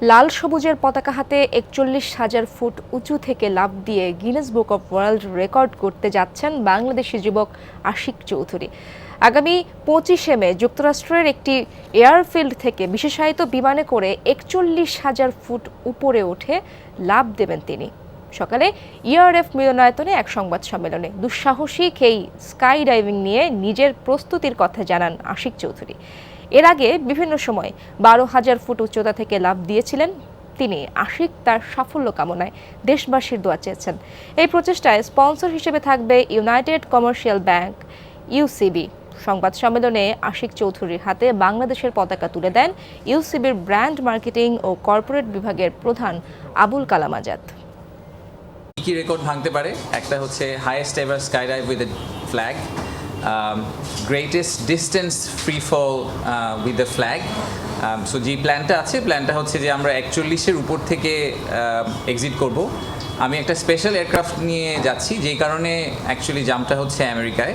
লাল সবুজের পতাকা হাতে ৪১,০০০ ফুট উঁচু থেকে লাফ দিয়ে Guinness book of world record করতে যাচ্ছেন বাংলাদেশি যুবক আশিক চৌধুরী। আগামী ২৫শে মে যুক্তরাষ্ট্রের একটি এয়ারফিল্ড থেকে বিশেষায়িত বিমানে করে ৪১,০০০ ফুট উপরে উঠে লাফ দেবেন তিনি। সকালে ইআরএফ মিলনায়তনে এক সংবাদ সম্মেলনে দুঃসাহসিক এই স্কাই ডাইভিং নিয়ে নিজের প্রস্তুতির কথা জানান আশিক চৌধুরী। এর আগে বিভিন্ন সময় ১২,০০০ ফুট উচ্চতা থেকে লাফ দিয়েছিলেন তিনি। আশিক তার সাফল্য কামনায় দেশবাসীর দোয়া চেয়েছেন। এই প্রচেষ্টায় স্পন্সর হিসেবে থাকবে ইউনাইটেড কমার্শিয়াল ব্যাংক ইউসিবি। সংবাদ সম্মেলনে আশিক চৌধুরীর হাতে বাংলাদেশের পতাকা তুলে দেন ইউসিবির ব্র্যান্ড মার্কেটিং ও কর্পোরেট বিভাগের প্রধান আবুল কালাম আজাদ। কি রেকর্ড ভাঙতে পারে? একটা হচ্ছে highest ever sky dive with a flag, greatest distance free fall with the flag. So যে প্ল্যানটা হচ্ছে যে আমরা ৪১-এর উপর থেকে এক্সিট করব। আমি একটা স্পেশাল এয়ারক্রাফট নিয়ে যাচ্ছি, যেই কারণে অ্যাকচুয়ালি জাম্পটা হচ্ছে আমেরিকায়।